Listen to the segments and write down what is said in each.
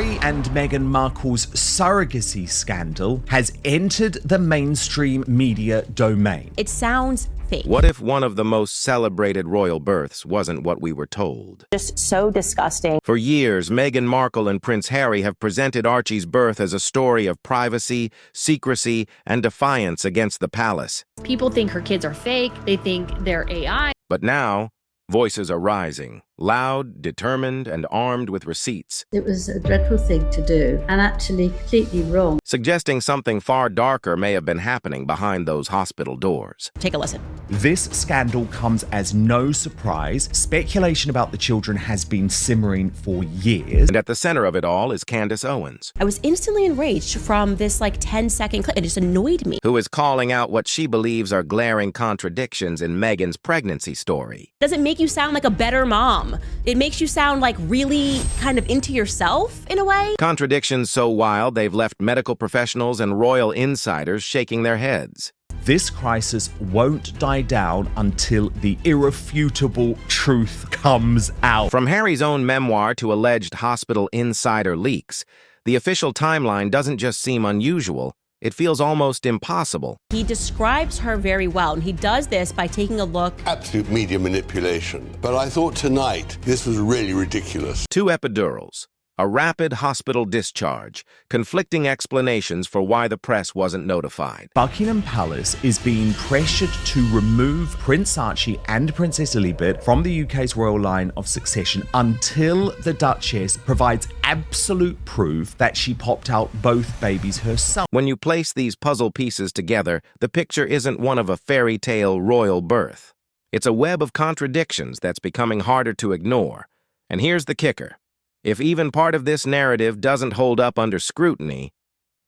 Harry and Meghan Markle's surrogacy scandal has entered the mainstream media domain. It sounds fake. What if one of the most celebrated royal births wasn't what we were told? Just so disgusting. For years, Meghan Markle and Prince Harry have presented Archie's birth as a story of privacy, secrecy, and defiance against the palace. People think her kids are fake. They think they're AI. But now, voices are rising, loud, determined, and armed with receipts. It was a dreadful thing to do, and actually completely wrong. Suggesting something far darker may have been happening behind those hospital doors. Take a listen. This scandal comes as no surprise. Speculation about the children has been simmering for years. And at the center of it all is Candace Owens, I was instantly enraged from this 10-second clip. It just annoyed me. who is calling out what she believes are glaring contradictions in Meghan's pregnancy story. It doesn't make you sound like a better mom. It makes you sound like really kind of into yourself in a way. Contradictions so wild they've left medical professionals and royal insiders shaking their heads. This crisis won't die down until the irrefutable truth comes out. From Harry's own memoir to alleged hospital insider leaks, the official timeline doesn't just seem unusual, it feels almost impossible. He describes her very well, and he does this by taking a look. Absolute media manipulation. But I thought tonight this was really ridiculous. 2 epidurals, a rapid hospital discharge, conflicting explanations for why the press wasn't notified. Buckingham Palace is being pressured to remove Prince Archie and Princess Elizabeth from the UK's royal line of succession until the Duchess provides absolute proof that she popped out both babies herself. When you place these puzzle pieces together, the picture isn't one of a fairy tale royal birth. It's a web of contradictions that's becoming harder to ignore. And here's the kicker. If even part of this narrative doesn't hold up under scrutiny,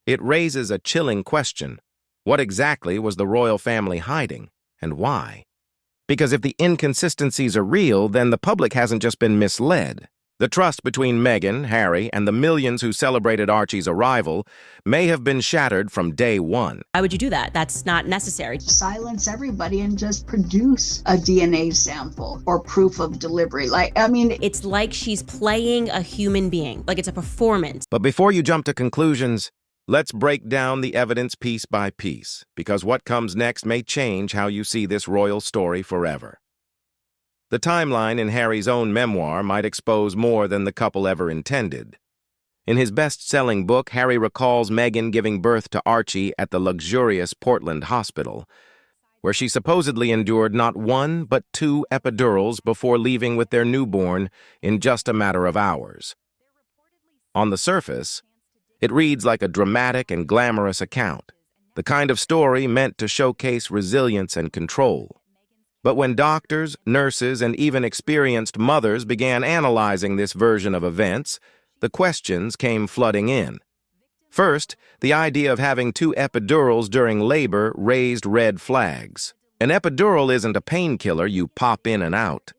it raises a chilling question. What exactly was the royal family hiding, and why? Because if the inconsistencies are real, then the public hasn't just been misled. The trust between Meghan, Harry, and the millions who celebrated Archie's arrival may have been shattered from day one. Why would you do that? That's not necessary. Silence everybody and just produce a DNA sample or proof of delivery. It's like she's playing a human being, like it's a performance. But before you jump to conclusions, let's break down the evidence piece by piece, because what comes next may change how you see this royal story forever. The timeline in Harry's own memoir might expose more than the couple ever intended. In his best-selling book, Harry recalls Meghan giving birth to Archie at the luxurious Portland hospital, where she supposedly endured not 1 but 2 epidurals before leaving with their newborn in just a matter of hours. On the surface, it reads like a dramatic and glamorous account, the kind of story meant to showcase resilience and control. But when doctors, nurses, and even experienced mothers began analyzing this version of events, the questions came flooding in. First, the idea of having 2 epidurals during labor raised red flags. An epidural isn't a painkiller you pop in and out.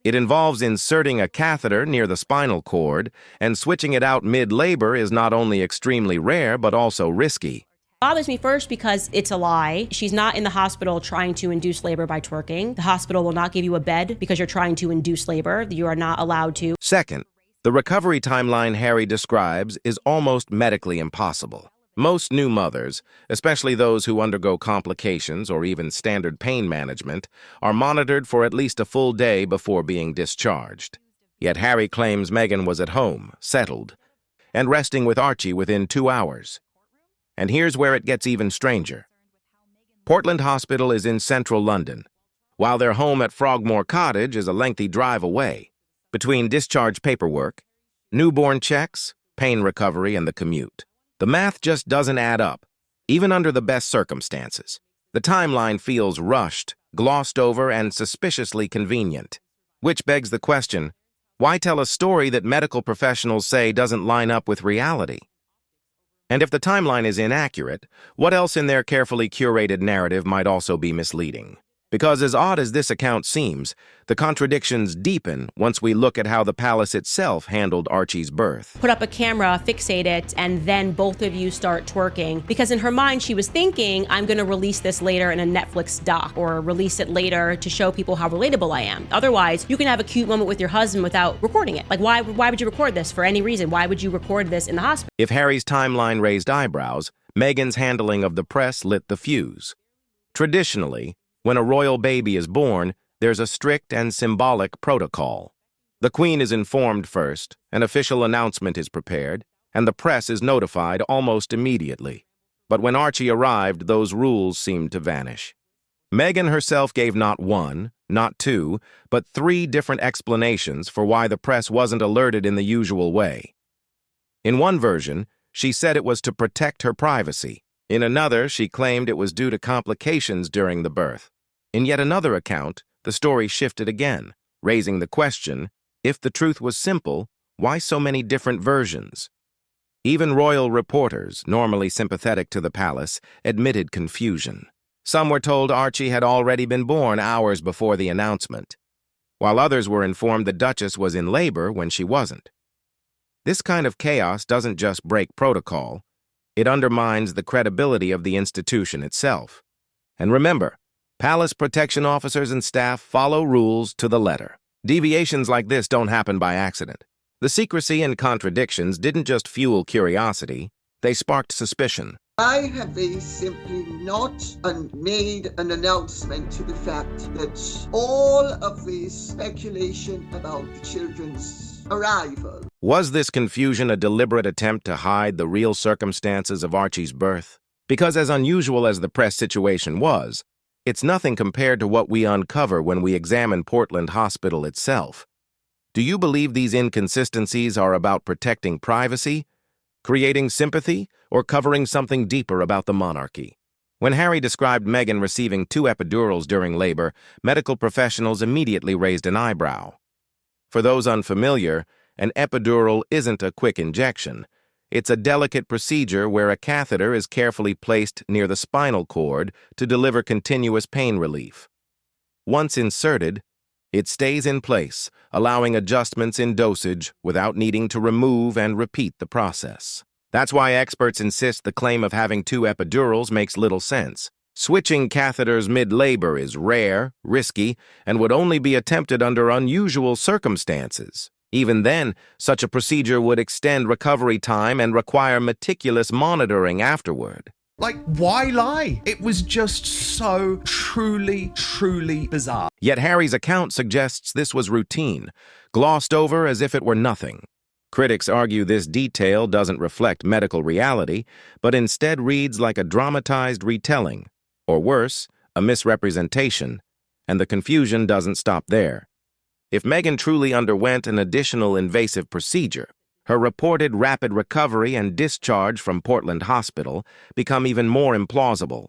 It involves inserting a catheter near the spinal cord, and switching it out mid-labor is not only extremely rare but also risky. Bothers me first because it's a lie. She's not in the hospital trying to induce labor by twerking. The hospital will not give you a bed because you're trying to induce labor. You are not allowed to. Second, the recovery timeline Harry describes is almost medically impossible. Most new mothers, especially those who undergo complications or even standard pain management, are monitored for at least a full day before being discharged. Yet Harry claims Meghan was at home, settled, and resting with Archie within 2 hours. And here's where it gets even stranger. Portland Hospital is in central London, while their home at Frogmore Cottage is a lengthy drive away. Between discharge paperwork, newborn checks, pain recovery, and the commute, the math just doesn't add up, even under the best circumstances. The timeline feels rushed, glossed over, and suspiciously convenient. Which begs the question, why tell a story that medical professionals say doesn't line up with reality? And if the timeline is inaccurate, what else in their carefully curated narrative might also be misleading? Because as odd as this account seems, the contradictions deepen once we look at how the palace itself handled Archie's birth. Put up a camera, fixate it, and then both of you start twerking. Because in her mind, she was thinking, I'm gonna release this later in a Netflix doc, or release it later to show people how relatable I am. Otherwise, you can have a cute moment with your husband without recording it. Like, why would you record this for any reason? Why would you record this in the hospital? If Harry's timeline raised eyebrows, Meghan's handling of the press lit the fuse. Traditionally, when a royal baby is born, there's a strict and symbolic protocol. The Queen is informed first, an official announcement is prepared, and the press is notified almost immediately. But when Archie arrived, those rules seemed to vanish. Meghan herself gave not one, not two, but 3 different explanations for why the press wasn't alerted in the usual way. In one version, she said it was to protect her privacy. In another, she claimed it was due to complications during the birth. In yet another account, the story shifted again, raising the question, if the truth was simple, why so many different versions? Even royal reporters, normally sympathetic to the palace, admitted confusion. Some were told Archie had already been born hours before the announcement, while others were informed the Duchess was in labor when she wasn't. This kind of chaos doesn't just break protocol, it undermines the credibility of the institution itself. And remember, palace protection officers and staff follow rules to the letter. Deviations like this don't happen by accident. The secrecy and contradictions didn't just fuel curiosity, they sparked suspicion. Why have they simply not made an announcement to the fact that all of this speculation about the children's arrival? Was this confusion a deliberate attempt to hide the real circumstances of Archie's birth? Because as unusual as the press situation was, it's nothing compared to what we uncover when we examine Portland Hospital itself. Do you believe these inconsistencies are about protecting privacy, creating sympathy, or covering something deeper about the monarchy? When Harry described Meghan receiving 2 epidurals during labor, medical professionals immediately raised an eyebrow. For those unfamiliar, an epidural isn't a quick injection. It's a delicate procedure where a catheter is carefully placed near the spinal cord to deliver continuous pain relief. Once inserted, it stays in place, allowing adjustments in dosage without needing to remove and repeat the process. That's why experts insist the claim of having 2 epidurals makes little sense. Switching catheters mid-labor is rare, risky, and would only be attempted under unusual circumstances. Even then, such a procedure would extend recovery time and require meticulous monitoring afterward. Like, why lie? It was just so truly bizarre. Yet Harry's account suggests this was routine, glossed over as if it were nothing. Critics argue this detail doesn't reflect medical reality, but instead reads like a dramatized retelling, or worse, a misrepresentation, and the confusion doesn't stop there. If Meghan truly underwent an additional invasive procedure, her reported rapid recovery and discharge from Portland Hospital become even more implausible.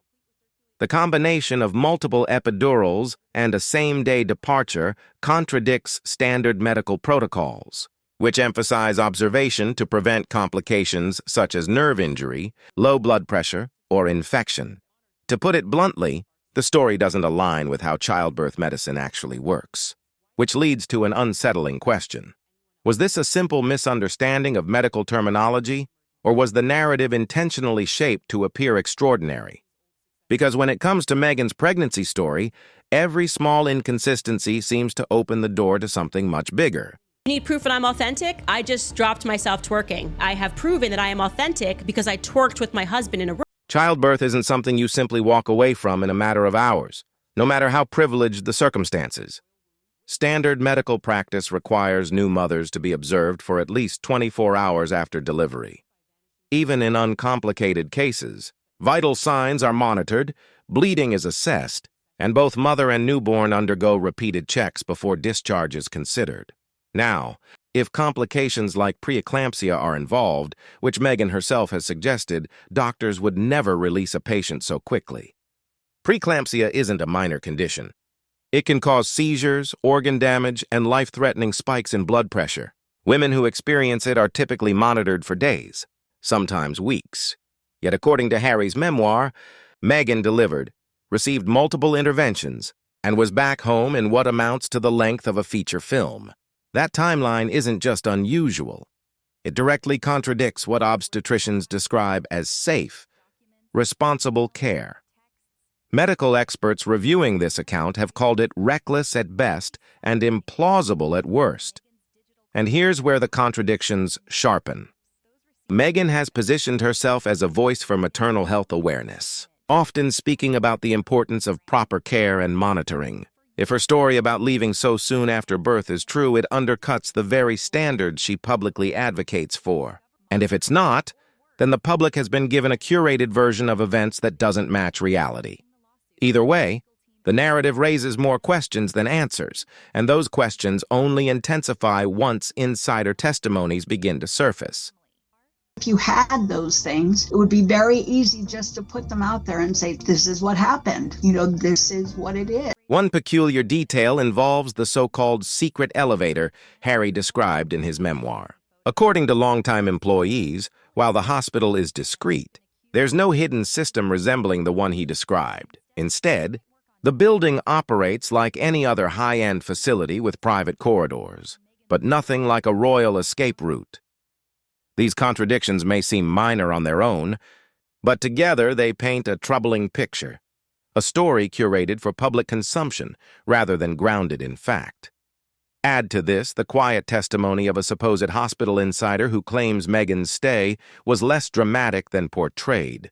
The combination of multiple epidurals and a same-day departure contradicts standard medical protocols, which emphasize observation to prevent complications such as nerve injury, low blood pressure, or infection. To put it bluntly, the story doesn't align with how childbirth medicine actually works, which leads to an unsettling question. Was this a simple misunderstanding of medical terminology, or was the narrative intentionally shaped to appear extraordinary? Because when it comes to Meghan's pregnancy story, every small inconsistency seems to open the door to something much bigger. You need proof that I'm authentic? I just dropped myself twerking. I have proven that I am authentic because I twerked with my husband in a room. Childbirth isn't something you simply walk away from in a matter of hours, no matter how privileged the circumstances. Standard medical practice requires new mothers to be observed for at least 24 hours after delivery. Even in uncomplicated cases, vital signs are monitored, bleeding is assessed, and both mother and newborn undergo repeated checks before discharge is considered. Now, if complications like preeclampsia are involved, which Meghan herself has suggested, doctors would never release a patient so quickly. Preeclampsia isn't a minor condition. It can cause seizures, organ damage, and life-threatening spikes in blood pressure. Women who experience it are typically monitored for days, sometimes weeks. Yet according to Harry's memoir, Meghan delivered, received multiple interventions, and was back home in what amounts to the length of a feature film. That timeline isn't just unusual. It directly contradicts what obstetricians describe as safe, responsible care. Medical experts reviewing this account have called it reckless at best and implausible at worst. And here's where the contradictions sharpen. Meghan has positioned herself as a voice for maternal health awareness, often speaking about the importance of proper care and monitoring. If her story about leaving so soon after birth is true, it undercuts the very standards she publicly advocates for. And if it's not, then the public has been given a curated version of events that doesn't match reality. Either way, the narrative raises more questions than answers, and those questions only intensify once insider testimonies begin to surface. If you had those things, it would be very easy just to put them out there and say, this is what happened. This is what it is. One peculiar detail involves the so-called secret elevator Harry described in his memoir. According to longtime employees, while the hospital is discreet, there's no hidden system resembling the one he described. Instead, the building operates like any other high-end facility with private corridors, but nothing like a royal escape route. These contradictions may seem minor on their own, but together they paint a troubling picture, a story curated for public consumption rather than grounded in fact. Add to this the quiet testimony of a supposed hospital insider who claims Meghan's stay was less dramatic than portrayed.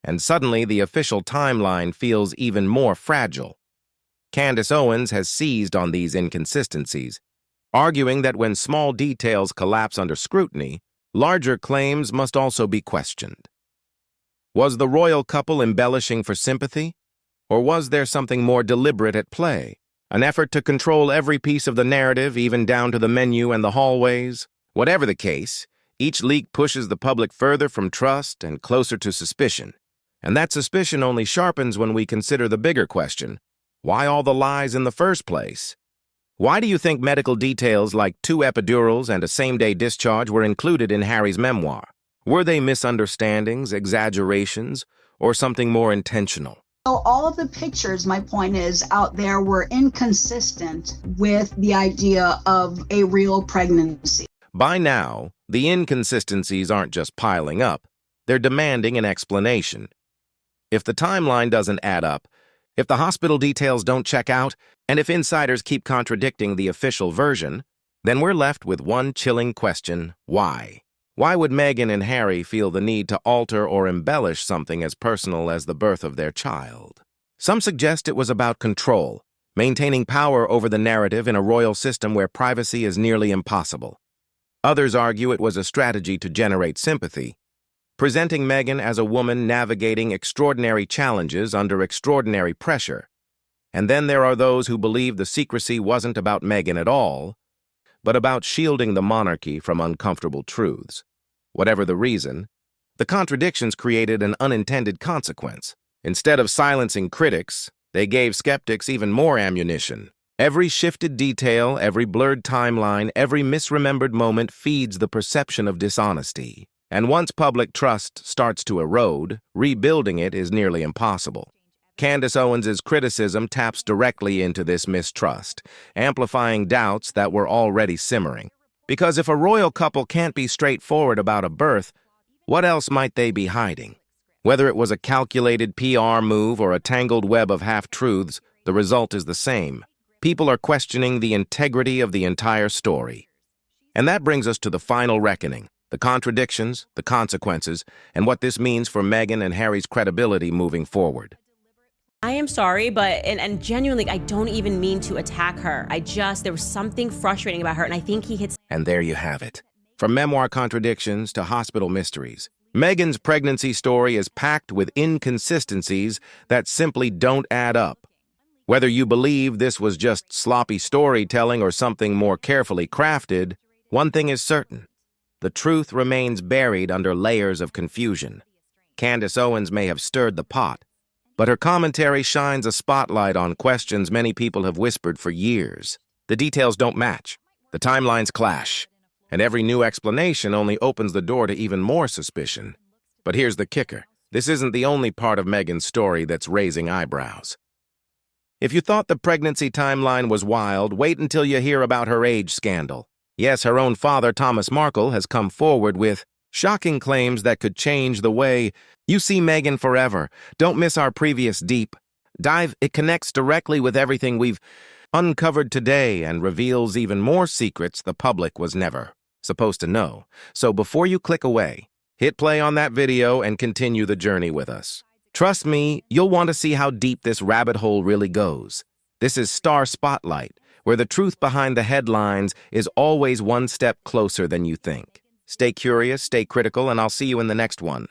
And suddenly the official timeline feels even more fragile. Candace Owens has seized on these inconsistencies, arguing that when small details collapse under scrutiny, larger claims must also be questioned. Was the royal couple embellishing for sympathy? Or was there something more deliberate at play? An effort to control every piece of the narrative, even down to the menu and the hallways? Whatever the case, each leak pushes the public further from trust and closer to suspicion. And that suspicion only sharpens when we consider the bigger question: why all the lies in the first place? Why do you think medical details like 2 epidurals and a same-day discharge were included in Harry's memoir? Were they misunderstandings, exaggerations, or something more intentional? So all of the pictures, my point is, out there were inconsistent with the idea of a real pregnancy. By now, the inconsistencies aren't just piling up, they're demanding an explanation. If the timeline doesn't add up, if the hospital details don't check out, and if insiders keep contradicting the official version, then we're left with one chilling question: why? Why would Meghan and Harry feel the need to alter or embellish something as personal as the birth of their child? Some suggest it was about control, maintaining power over the narrative in a royal system where privacy is nearly impossible. Others argue it was a strategy to generate sympathy, presenting Meghan as a woman navigating extraordinary challenges under extraordinary pressure. And then there are those who believe the secrecy wasn't about Meghan at all, but about shielding the monarchy from uncomfortable truths. Whatever the reason, the contradictions created an unintended consequence. Instead of silencing critics, they gave skeptics even more ammunition. Every shifted detail, every blurred timeline, every misremembered moment feeds the perception of dishonesty. And once public trust starts to erode, rebuilding it is nearly impossible. Candace Owens' criticism taps directly into this mistrust, amplifying doubts that were already simmering. Because if a royal couple can't be straightforward about a birth, what else might they be hiding? Whether it was a calculated PR move or a tangled web of half-truths, the result is the same. People are questioning the integrity of the entire story. And that brings us to the final reckoning: the contradictions, the consequences, and what this means for Meghan and Harry's credibility moving forward. I am sorry, but, and genuinely, I don't even mean to attack her. There was something frustrating about her, and I think he hits. And there you have it. From memoir contradictions to hospital mysteries, Meghan's pregnancy story is packed with inconsistencies that simply don't add up. Whether you believe this was just sloppy storytelling or something more carefully crafted, one thing is certain: the truth remains buried under layers of confusion. Candace Owens may have stirred the pot, but her commentary shines a spotlight on questions many people have whispered for years. The details don't match, the timelines clash, and every new explanation only opens the door to even more suspicion. But here's the kicker: this isn't the only part of Meghan's story that's raising eyebrows. If you thought the pregnancy timeline was wild, wait until you hear about her age scandal. Yes, her own father, Thomas Markle, has come forward with shocking claims that could change the way you see Meghan forever. Don't miss our previous deep dive. It connects directly with everything we've uncovered today and reveals even more secrets the public was never supposed to know. So before you click away, hit play on that video and continue the journey with us. Trust me, you'll want to see how deep this rabbit hole really goes. This is Star Spotlight, where the truth behind the headlines is always one step closer than you think. Stay curious, stay critical, and I'll see you in the next one.